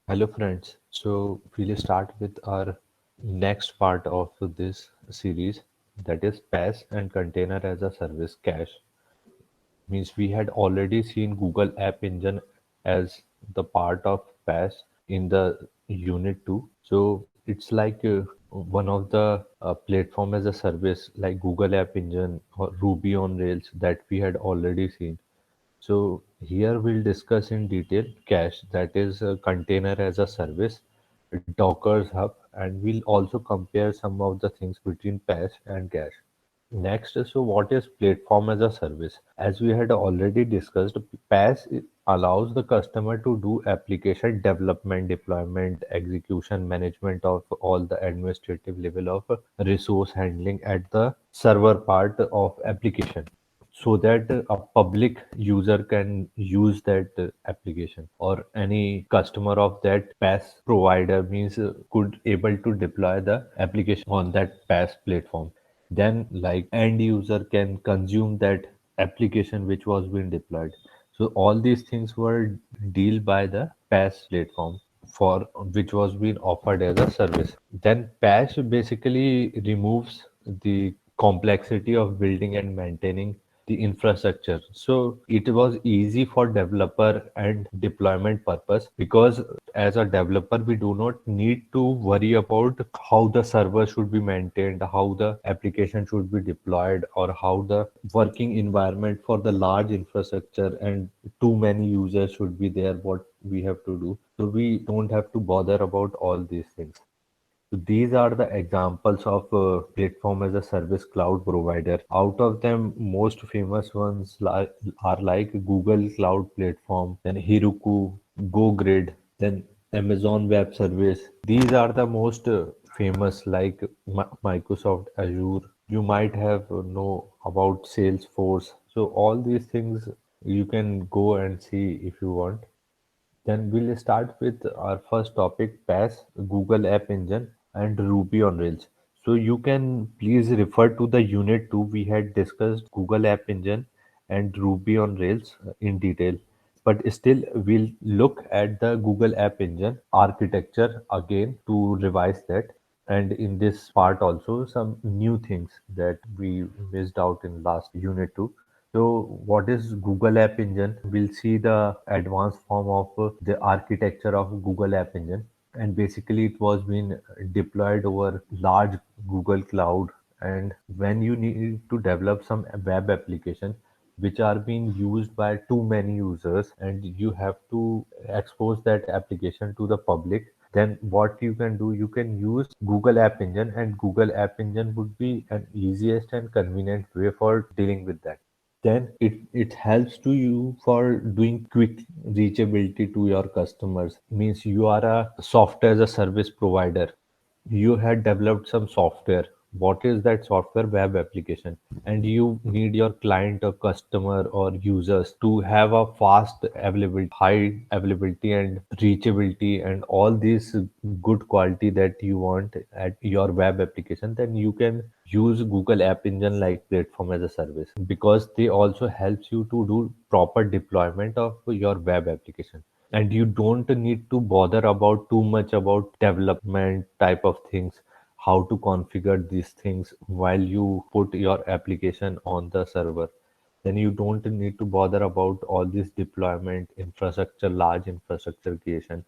Hello, friends. So, we'll start with our next part of this series, that is PaaS and Container as a Service Cache. Means we had already seen Google App Engine as the part of PaaS in the Unit 2. So, it's like one of the platform as a service like Google App Engine or Ruby on Rails that we had already seen. So here we'll discuss in detail cache, that is a container as a service, Docker's hub, and we'll also compare some of the things between PaaS and cache. Next, so what is platform as a service? As we had already discussed, PaaS allows the customer to do application development, deployment, execution, management of all the administrative level of resource handling at the server part of application, so that a public user can use that application, or any customer of that PaaS provider means could able to deploy the application on that PaaS platform. Then like end user can consume that application which was being deployed. So all these things were deal by the PaaS platform for which was being offered as a service. Then PaaS basically removes the complexity of building and maintaining the infrastructure. So it was easy for developer and deployment purpose, because as a developer we do not need to worry about how the server should be maintained, how the application should be deployed, or how the working environment for the large infrastructure and too many users should be there, what we have to do. So we don't have to bother about all these things. So these are the examples of platform as a service cloud provider. Out of them, most famous ones are like Google Cloud Platform, then Heroku, GoGrid, then Amazon Web Service. These are the most famous, like Microsoft Azure. You might have know about Salesforce. So all these things you can go and see if you want. Then we'll start with our first topic, PaaS, Google App Engine, and Ruby on Rails. So you can please refer to the unit 2. We had discussed Google App Engine and Ruby on Rails in detail. But still, we'll look at the Google App Engine architecture again to revise that. And in this part also, some new things that we missed out in last unit 2. So, what is Google App Engine? We'll see the advanced form of the architecture of Google App Engine, and basically, it was being deployed over large Google Cloud. And when you need to develop some web application which are being used by too many users, and you have to expose that application to the public, then what you can do, you can use Google App Engine, and Google App Engine would be an easiest and convenient way for dealing with that. Then it helps to you for doing quick reachability to your customers. Means you are a software as a service provider. You had developed some software. What is that software? Web application. And you need your client or customer or users to have a fast availability, high availability and reachability, and all these good quality that you want at your web application. Then you can use Google App Engine like platform as a service, because they also helps you to do proper deployment of your web application, and you don't need to bother about too much about development type of things, how to configure these things while you put your application on the server. Then you don't need to bother about all this deployment infrastructure, large infrastructure creation.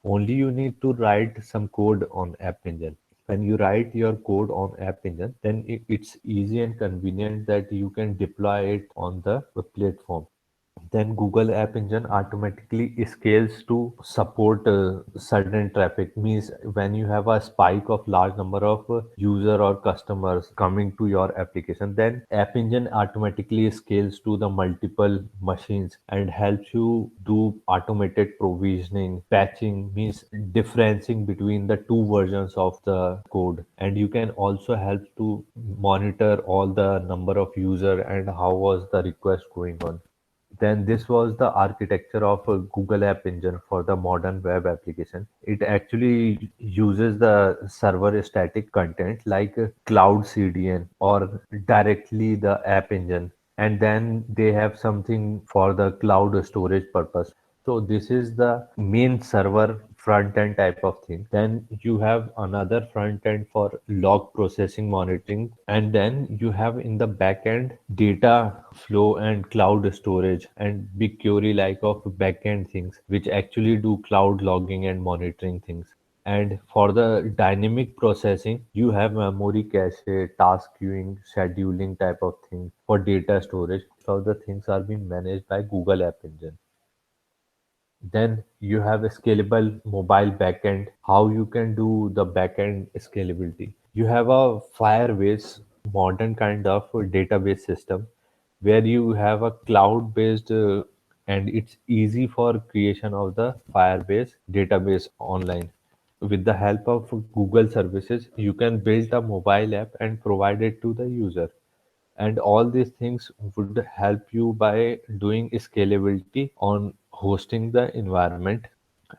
Only you need to write some code on App Engine. When you write your code on App Engine, then it's easy and convenient that you can deploy it on the platform. Then Google App Engine automatically scales to support certain traffic. Means when you have a spike of large number of user or customers coming to your application, then App Engine automatically scales to the multiple machines and helps you do automated provisioning, patching, means differencing between the two versions of the code. And you can also help to monitor all the number of user and how was the request going on. Then this was the architecture of Google App Engine for the modern web application. It actually uses the server static content like Cloud CDN or directly the App Engine. And then they have something for the cloud storage purpose. So this is the main server front end type of thing. Then you have another front end for log processing monitoring. And then you have in the back end data flow and cloud storage and BigQuery like of back end things, which actually do cloud logging and monitoring things. And for the dynamic processing, you have memory cache, task queuing, scheduling type of thing for data storage. All the things are being managed by Google App Engine. Then you have a scalable mobile backend. How you can do the backend scalability? You have a Firebase modern kind of database system where you have a cloud-based and it's easy for creation of the Firebase database online. With the help of Google services, you can build a mobile app and provide it to the user. And all these things would help you by doing scalability on hosting the environment,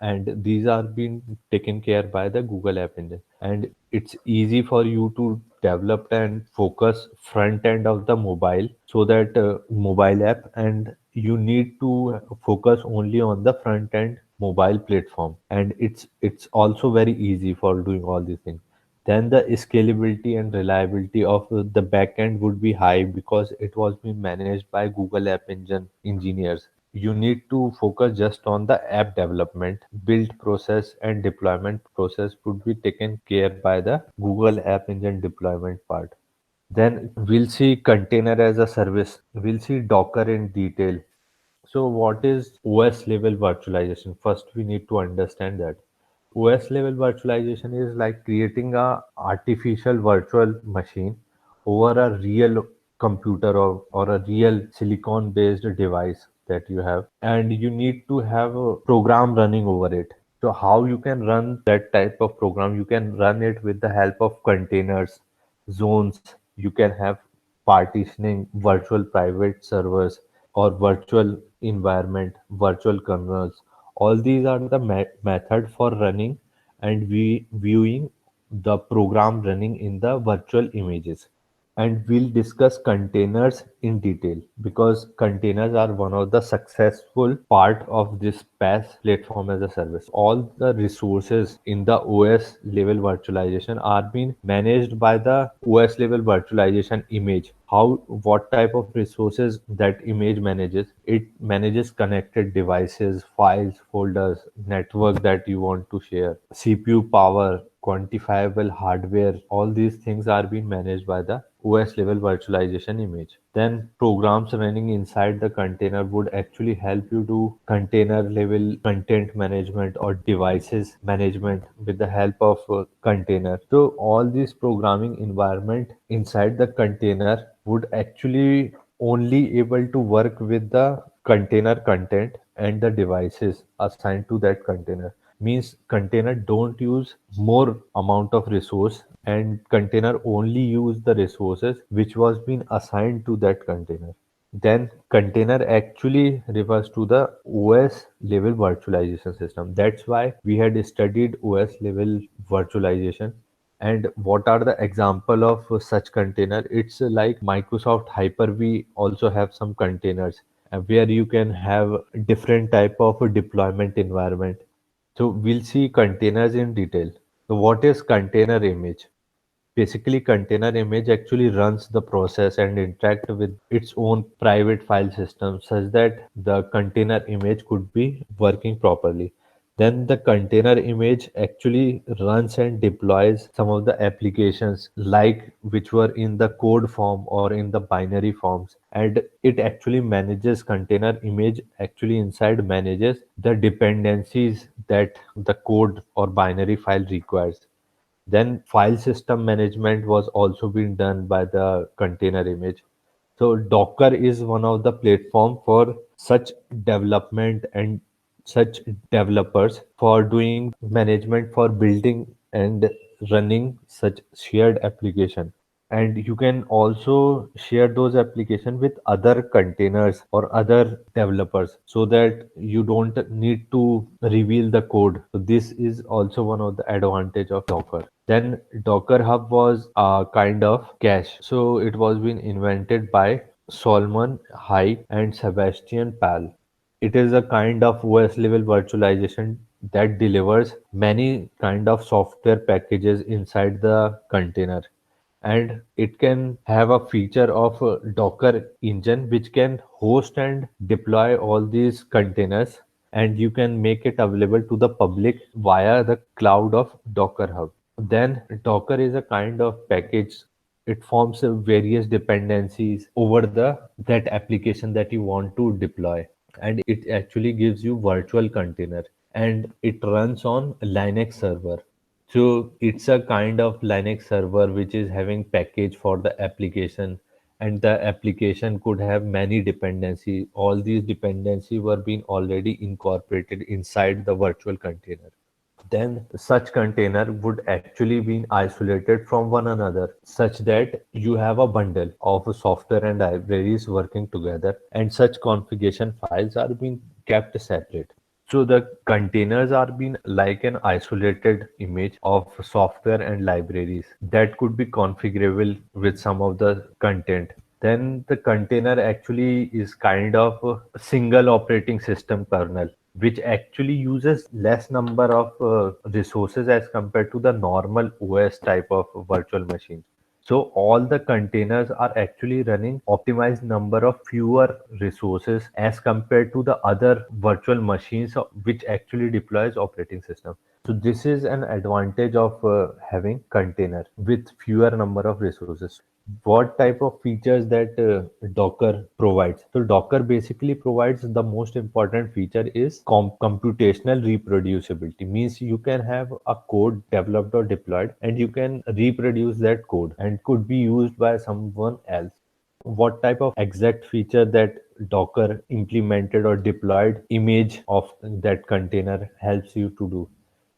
and these are being taken care by the Google App Engine. And it's easy for you to develop and focus front end of the mobile, so that mobile app, and you need to focus only on the front end mobile platform, and it's also very easy for doing all these things. Then the scalability and reliability of the backend would be high because it was being managed by Google App Engine engineers. You need to focus just on the app development, build process and deployment process would be taken care by the Google App Engine deployment part. Then we'll see container as a service. We'll see Docker in detail. So what is OS level virtualization? First, we need to understand that. OS level virtualization is like creating a artificial virtual machine over a real computer, or a real silicon based device that you have, and you need to have a program running over it. So how you can run that type of program? You can run it with the help of containers, zones. You can have partitioning, virtual private servers, or virtual environment, virtual kernels. All these are the method for running and viewing the program running in the virtual images. And we'll discuss containers in detail because containers are one of the successful part of this PaaS platform as a service. All the resources in the OS level virtualization are being managed by the OS level virtualization image. How, what type of resources that image manages? It manages connected devices, files, folders, network that you want to share, CPU power, quantifiable hardware. All these things are being managed by the OS level virtualization image. Then programs running inside the container would actually help you do container level content management or devices management with the help of container. So all this programming environment inside the container would actually only able to work with the container content and the devices assigned to that container. Means container don't use more amount of resource, and container only use the resources which was been assigned to that container. Then container actually refers to the OS level virtualization system. That's why we had studied OS level virtualization. And what are the example of such container? It's like Microsoft Hyper-V also have some containers where you can have different type of deployment environment. So we'll see containers in detail. So what is container image? Basically, container image actually runs the process and interact with its own private file system such that the container image could be working properly. Then the container image actually runs and deploys some of the applications like which were in the code form or in the binary forms, and it actually manages container image actually inside manages the dependencies that the code or binary file requires. Then file system management was also being done by the container image. So Docker is one of the platform for such development and such developers for doing management for building and running such shared application. And you can also share those applications with other containers or other developers so that you don't need to reveal the code. So this is also one of the advantage of Docker. Then Docker Hub was a kind of cache. So it was been invented by Solomon Hykes and Sebastian Pal. It is a kind of OS level virtualization that delivers many kind of software packages inside the container, and it can have a feature of a Docker engine which can host and deploy all these containers, and you can make it available to the public via the cloud of Docker Hub. Then Docker is a kind of package. It forms various dependencies over the that application that you want to deploy, and it actually gives you virtual container, and it runs on Linux server. So it's a kind of Linux server which is having package for the application, and the application could have many dependencies. All these dependencies were being already incorporated inside the virtual container. Then such container would actually be isolated from one another such that you have a bundle of software and libraries working together, and such configuration files are being kept separate. So the containers are being like an isolated image of software and libraries that could be configurable with some of the content. Then the container actually is kind of a single operating system kernel, which actually uses less number of resources as compared to the normal OS type of virtual machine. So all the containers are actually running optimized number of fewer resources as compared to the other virtual machines which actually deploys operating system. So this is an advantage of having container with fewer number of resources. What type of features that Docker provides? So Docker basically provides the most important feature is computational reproducibility. Means you can have a code developed or deployed, and you can reproduce that code and could be used by someone else. What type of exact feature that Docker implemented or deployed image of that container helps you to do?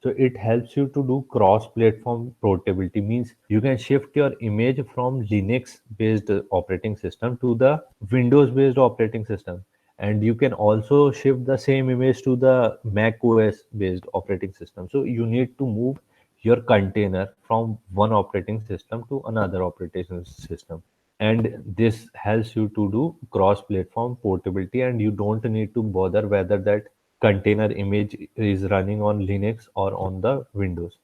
So it helps you to do cross-platform portability. Means you can shift your image from Linux-based operating system to the Windows-based operating system, and you can also shift the same image to the Mac OS-based operating system. So you need to move your container from one operating system to another operating system, and this helps you to do cross-platform portability, and you don't need to bother whether that container image is running on Linux or on the Windows.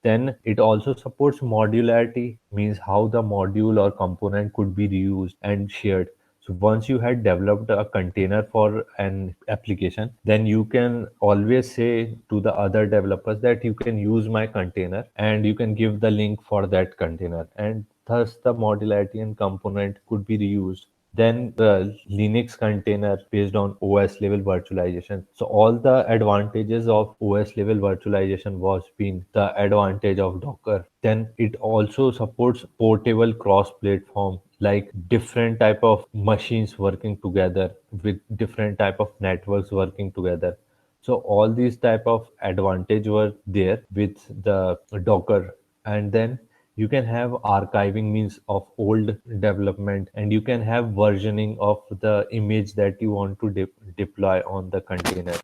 Then it also supports modularity, means how the module or component could be reused and shared. So once you had developed a container for an application, then you can always say to the other developers that you can use my container and you can give the link for that container. And thus the modularity and component could be reused. Then the Linux container based on OS level virtualization. So all the advantages of OS level virtualization was been the advantage of Docker. Then it also supports portable cross-platform, like different type of machines working together with different type of networks working together. So all these type of advantage were there with the Docker. And then you can have archiving, means of old development, and you can have versioning of the image that you want to deploy on the container.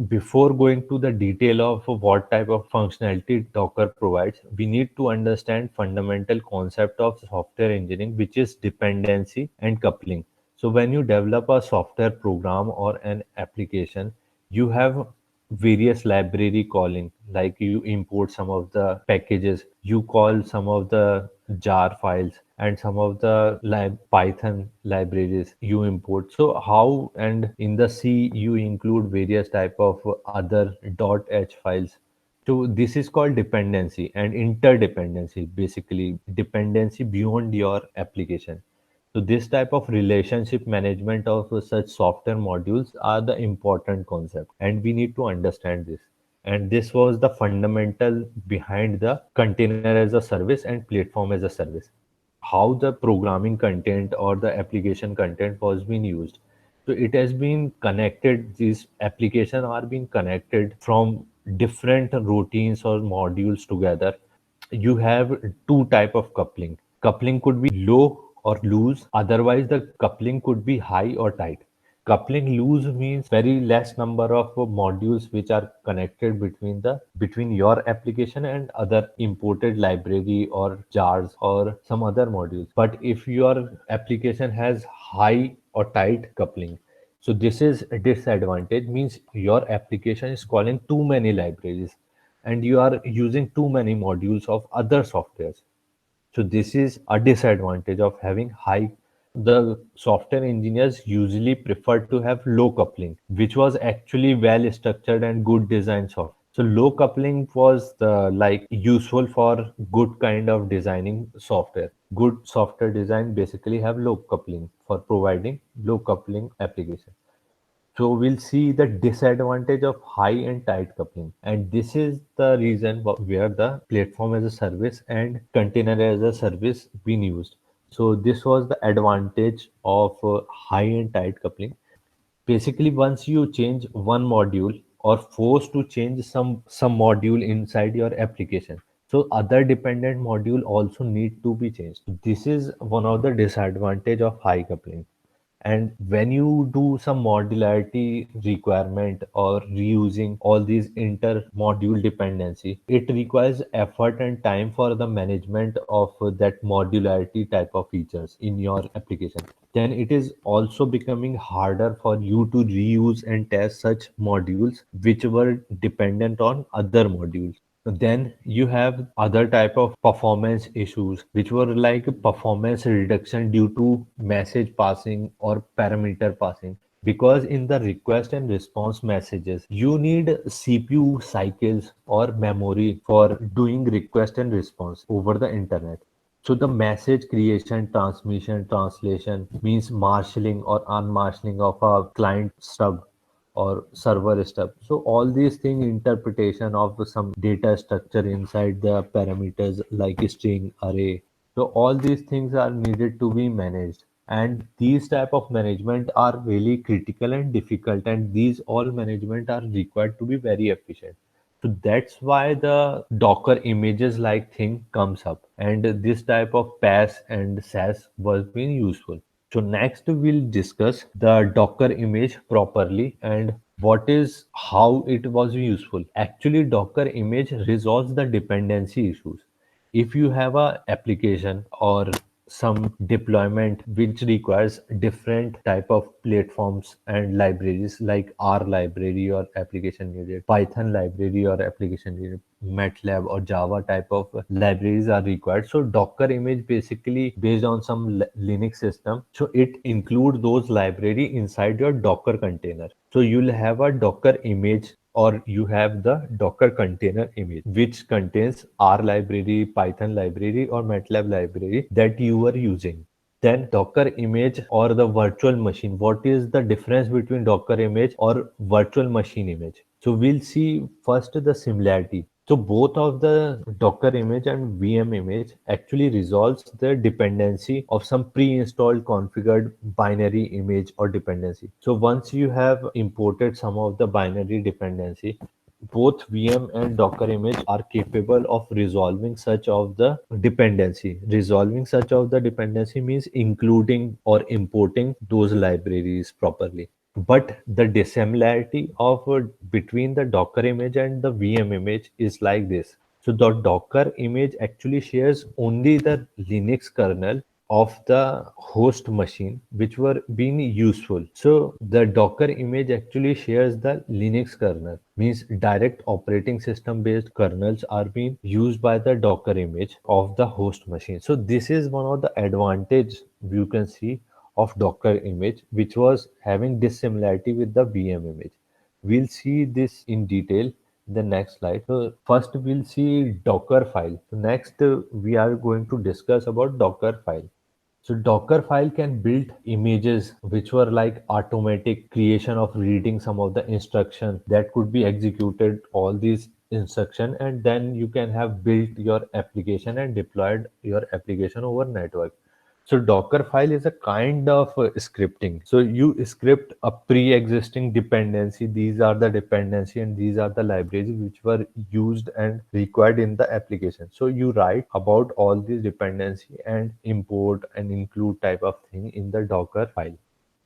Before going to the detail of what type of functionality Docker provides, we need to understand fundamental concept of software engineering, which is dependency and coupling. So when you develop a software program or an application, you have various library calling, like you import some of the packages, you call some of the jar files, and some of the Python libraries you import. So how, and in the C you include various type of other .h files. So this is called dependency and interdependency, basically dependency beyond your application. So this type of relationship management of such software modules are the important concept, and we need to understand this. And this was the fundamental behind the container as a service and platform as a service. How the programming content or the application content was being used. So it has been connected, these applications are being connected from different routines or modules together. You have two type of coupling. Coupling could be low or loose, otherwise the coupling could be high or tight. Coupling loose means very less number of modules which are connected between your application and other imported library or jars or some other modules. But if your application has high or tight coupling, So this is a disadvantage, means your application is calling too many libraries and you are using too many modules of other softwares. So this is a disadvantage of having high. The software engineers usually prefer to have low coupling, which was actually well structured and good design software. So low coupling was the like useful for good kind of designing software. Good software design basically have low coupling for providing low coupling application. So we'll see the disadvantage of high and tight coupling. And this is the reason where the platform as a service and container as a service been used. So this was the advantage of high and tight coupling. Basically, once you change one module or forced to change some module inside your application, so other dependent module also need to be changed. This is one of the disadvantage of high coupling. And when you do some modularity requirement or reusing all these inter module dependency, it requires effort and time for the management of that modularity type of features in your application. Then it is also becoming harder for you to reuse and test such modules which were dependent on other modules. Then you have other type of performance issues, which were like performance reduction due to message passing or parameter passing. Because in the request and response messages, you need CPU cycles or memory for doing request and response over the internet. So the message creation, transmission, translation means marshalling or unmarshalling of a client stub or server stuff. So all these things, interpretation of some data structure inside the parameters like string, array. So all these things are needed to be managed. And these type of management are really critical and difficult. And these all management are required to be very efficient. So that's why the Docker images like thing comes up. And this type of PaaS and SaaS was being useful. So next we'll discuss the Docker image properly and what is how it was useful. Actually, Docker image resolves the dependency issues. If you have a application or some deployment which requires different type of platforms and libraries like R library or application needed, Python library or application needed, MATLAB or Java type of libraries are required. So Docker image basically based on some Linux system. So it include those library inside your Docker container. So you'll have a Docker image or you have the Docker container image, which contains R library, Python library, or MATLAB library that you are using. Then Docker image or the virtual machine. What is the difference between Docker image or virtual machine image? So we'll see first the similarity. So both of the Docker image and VM image actually resolves the dependency of some pre-installed configured binary image or dependency. So once you have imported some of the binary dependency, both VM and Docker image are capable of resolving such of the dependency. Resolving such of the dependency means including or importing those libraries properly. But the dissimilarity of between the Docker image and the VM image is like this. So the Docker image actually shares only the Linux kernel of the host machine which were being useful. So the Docker image actually shares the Linux kernel, means direct operating system based kernels are being used by the Docker image of the host machine. So this is one of the advantage you can see of Docker image, which was having dissimilarity with the VM image. We'll see this in detail in the next slide. So first we'll see Docker file. So next we are going to discuss about Docker file. So Docker file can build images which were like automatic creation of reading some of the instruction that could be executed all these instruction, and then you can have built your application and deployed your application over network. So Docker file is a kind of scripting. So you script a pre-existing dependency. These are the dependency and these are the libraries which were used and required in the application. So you write about all these dependency and import and include type of thing in the Docker file.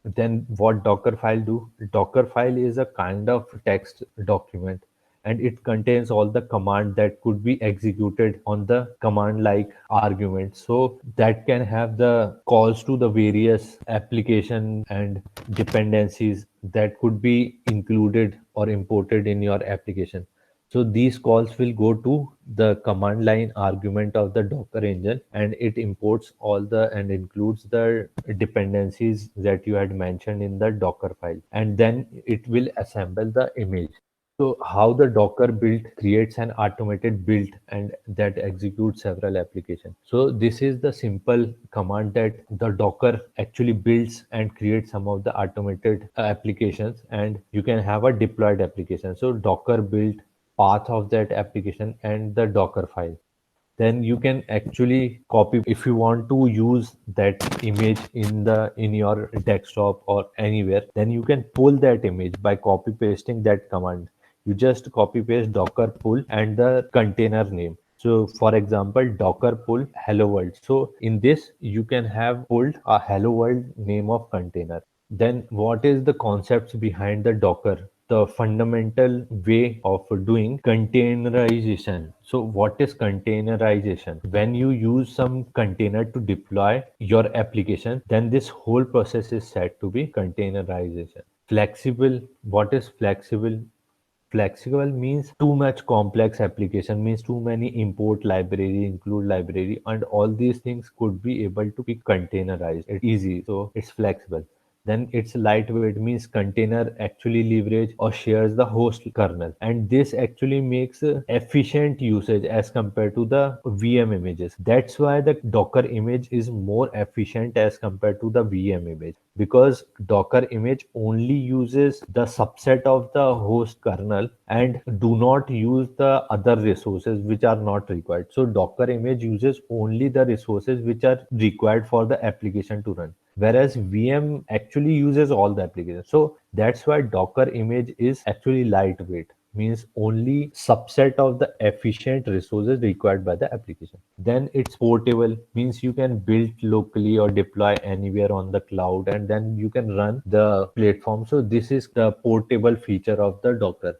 Then what Docker file do? Docker file is a kind of text document, and it contains all the command that could be executed on the command like argument. So that can have the calls to the various application and dependencies that could be included or imported in your application. So these calls will go to the command line argument of the Docker engine, and it imports all the and includes the dependencies that you had mentioned in the Docker file, and then it will assemble the image. So how the Docker build creates an automated build and that executes several applications. So this is the simple command that the Docker actually builds and creates some of the automated applications, and you can have a deployed application. So Docker build path of that application and the Docker file. Then you can actually copy if you want to use that image in your desktop or anywhere, then you can pull that image by copy pasting that command. You just copy paste docker pull and the container name. So for example, docker pull hello world. So in this you can have pulled a hello world name of container. Then what is the concepts behind the Docker? The fundamental way of doing containerization. So what is containerization? When you use some container to deploy your application, then this whole process is said to be containerization. Flexible. What is flexible? Flexible means too much complex application, means too many import library, include library, and all these things could be able to be containerized. It's easy, so it's flexible. Then it's lightweight, means container actually leverage or shares the host kernel, and this actually makes efficient usage as compared to the VM images. That's why the Docker image is more efficient as compared to the VM image, because Docker image only uses the subset of the host kernel and do not use the other resources which are not required. So Docker image uses only the resources which are required for the application to run, whereas VM actually uses all the applications. So that's why Docker image is actually lightweight, means only subset of the efficient resources required by the application. Then it's portable, means you can build locally or deploy anywhere on the cloud, and then you can run the platform. So this is the portable feature of the Docker.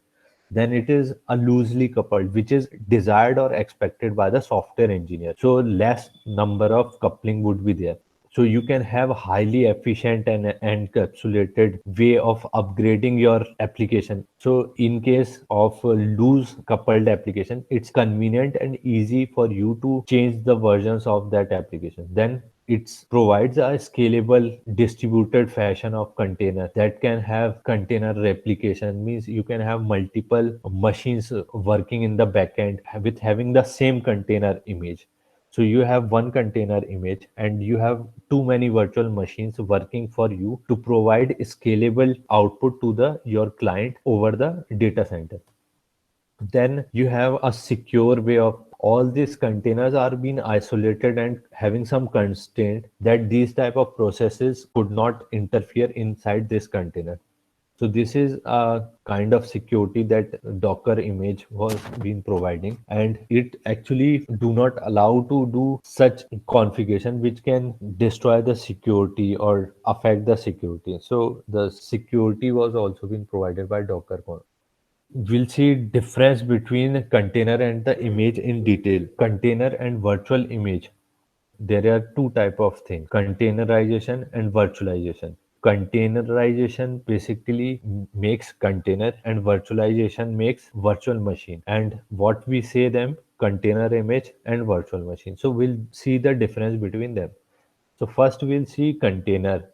Then it is a loosely coupled, which is desired or expected by the software engineer. So less number of coupling would be there. So you can have highly efficient and encapsulated way of upgrading your application. So in case of a loose coupled application, it's convenient and easy for you to change the versions of that application. Then it provides a scalable distributed fashion of container that can have container replication, means you can have multiple machines working in the backend with having the same container image. So you have one container image and you have too many virtual machines working for you to provide scalable output to the your client over the data center. Then you have a secure way of all these containers are being isolated and having some constraint that these type of processes could not interfere inside this container. So this is a kind of security that Docker image was been providing, and it actually do not allow to do such configuration which can destroy the security or affect the security. So the security was also been provided by Docker. We'll see difference between container and the image in detail. Container and virtual image. There are two type of things: containerization and virtualization. Containerization basically makes container, and virtualization makes virtual machine. And what we say them, container image and virtual machine. So we'll see the difference between them. So first we'll see container.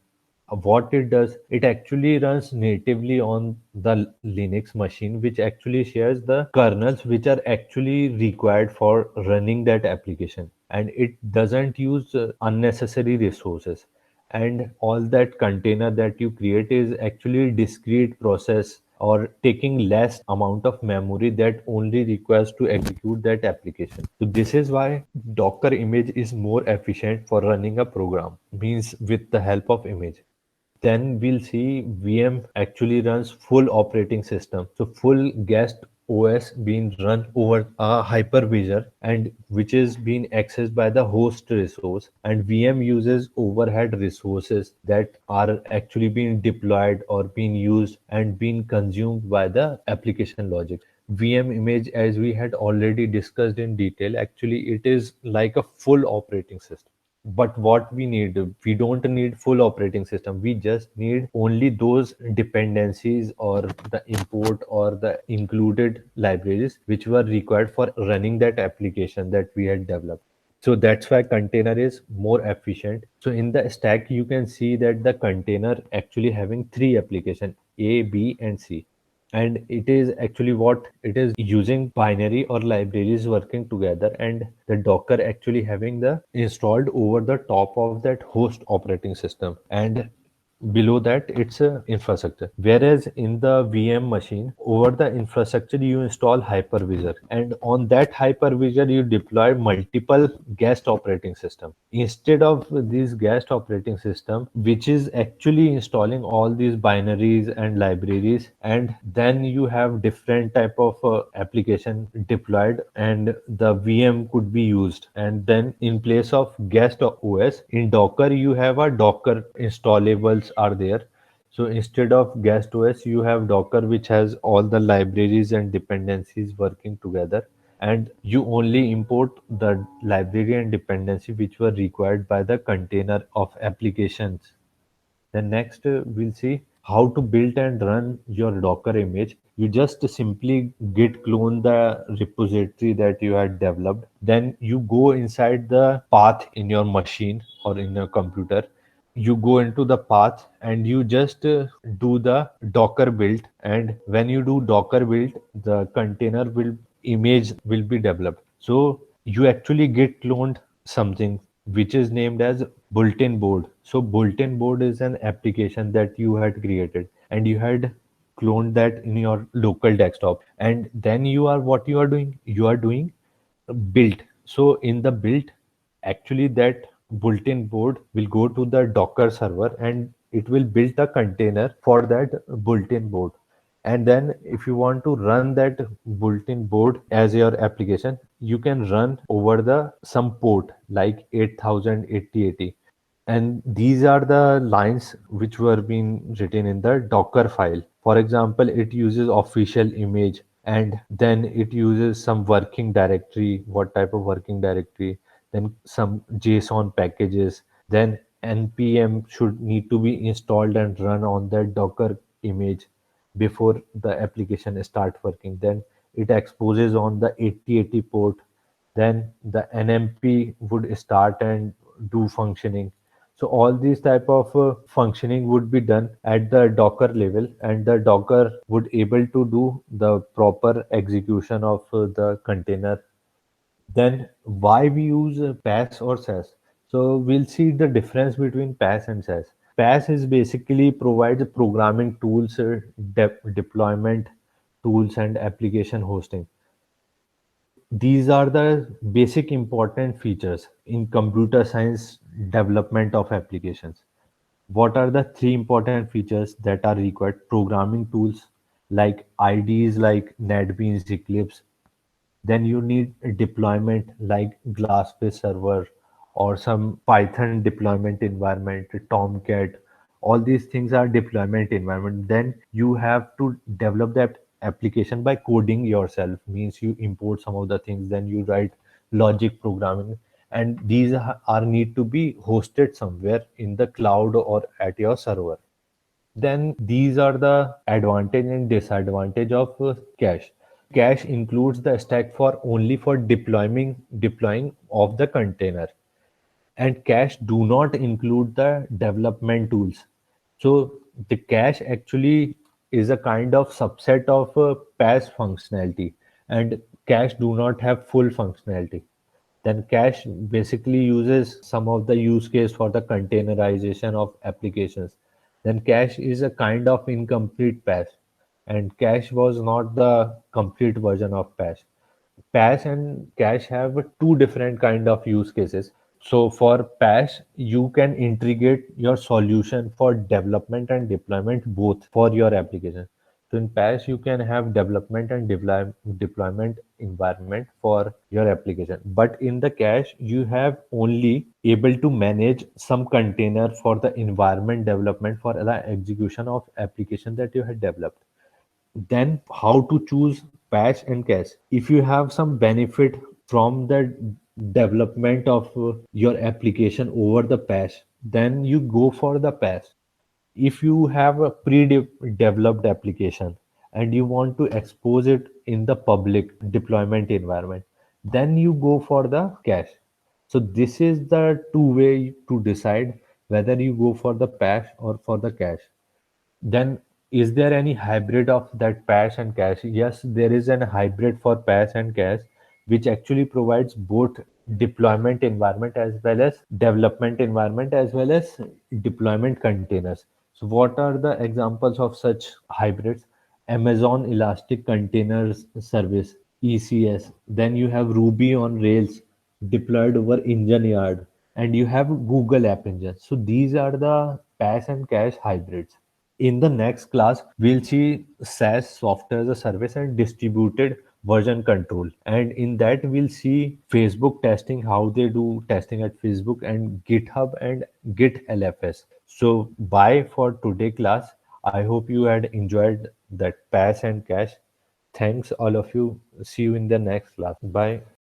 What it does, it actually runs natively on the Linux machine, which actually shares the kernels which are actually required for running that application, and it doesn't use unnecessary resources. And all that container that you create is actually discrete process or taking less amount of memory that only requires to execute that application. So this is why Docker image is more efficient for running a program, means with the help of image. Then we'll see VM actually runs full operating system. So full guest OS being run over a hypervisor, and which is being accessed by the host resource, and VM uses overhead resources that are actually being deployed or being used and being consumed by the application logic. VM image, as we had already discussed in detail, actually it is like a full operating system. But what we don't need full operating system. We just need only those dependencies or the import or the included libraries which were required for running that application that we had developed. So that's why container is more efficient. So in the stack, you can see that the container actually having three application A, B, and C. And it is actually what it is using binary or libraries working together, and the Docker actually having the installed over the top of that host operating system. And below that it's a infrastructure, whereas in the VM machine, over the infrastructure you install hypervisor, and on that hypervisor you deploy multiple guest operating system. Instead of this guest operating system which is actually installing all these binaries and libraries, and then you have different type of application deployed, and the VM could be used. And then in place of guest OS in Docker, you have a Docker installables are there. So instead of guest OS, you have Docker, which has all the libraries and dependencies working together, and you only import the library and dependency which were required by the container of applications. Then next, we'll see how to build and run your Docker image. You just simply git clone the repository that you had developed. Then you go inside the path in your machine or in your computer. You go into the path and you just do the Docker build. And when you do Docker build, the container will image will be developed. So you actually git cloned something which is named as bulletin board. So bulletin board is an application that you had created, and you had cloned that in your local desktop. And then you are what you are doing? You are doing build. So in the build, actually that bulletin board will go to the Docker server, and it will build a container for that bulletin board. And then if you want to run that bulletin board as your application, you can run over the some port like 8000 8080. And these are the lines which were being written in the Docker file. For example, it uses official image, and then it uses some working directory. What type of working directory? Then some JSON packages. Then npm should need to be installed and run on that Docker image before the application start working. Then it exposes on the 8080 port. Then the nmp would start and do functioning. So all these type of functioning would be done at the Docker level, and the Docker would able to do the proper execution of the container. Then why we use PaaS or SaaS? So we'll see the difference between PaaS and SaaS. PaaS is basically provides programming tools, deployment tools, and application hosting. So these are the basic important features in computer science development of applications. What are the three important features that are required? Programming tools like IDEs like NetBeans, Eclipse. Then you need a deployment like Glassfish server or some Python deployment environment, Tomcat. All these things are deployment environment. Then you have to develop that application by coding yourself. Means you import some of the things, then you write logic programming, and these are need to be hosted somewhere in the cloud or at your server. Then these are the advantage and disadvantage of cache. Cache includes the stack for only for deploying of the container, and cache do not include the development tools. So the cache actually is a kind of subset of PaaS functionality, and cache do not have full functionality. Then cache basically uses some of the use case for the containerization of applications. Then cache is a kind of incomplete PaaS, and cache was not the complete version of PaaS. PaaS and cache have two different kind of use cases. So for PaaS, you can integrate your solution for development and deployment both for your application. So in PaaS, you can have development and deployment environment for your application. But in the cache, you have only able to manage some container for the environment development for the execution of application that you had developed. Then how to choose patch and cache. If you have some benefit from the development of your application over the patch, then you go for the patch. If you have a pre-developed application and you want to expose it in the public deployment environment, then you go for the cache. So this is the two way to decide whether you go for the patch or for the cache. Then, is there any hybrid of that patch and cache? Yes, there is an hybrid for patch and cache, which actually provides both deployment environment as well as development environment as well as deployment containers. So, what are the examples of such hybrids? Amazon Elastic Containers Service, ECS. Then you have Ruby on Rails deployed over Engine Yard, and you have Google App Engine. So, these are the patch and cache hybrids. In the next class, we'll see SaaS, software as a service, and distributed version control. And in that, we'll see Facebook testing, how they do testing at Facebook, and GitHub and Git LFS. So, bye for today class. I hope you had enjoyed that pass and cash. Thanks, all of you. See you in the next class. Bye.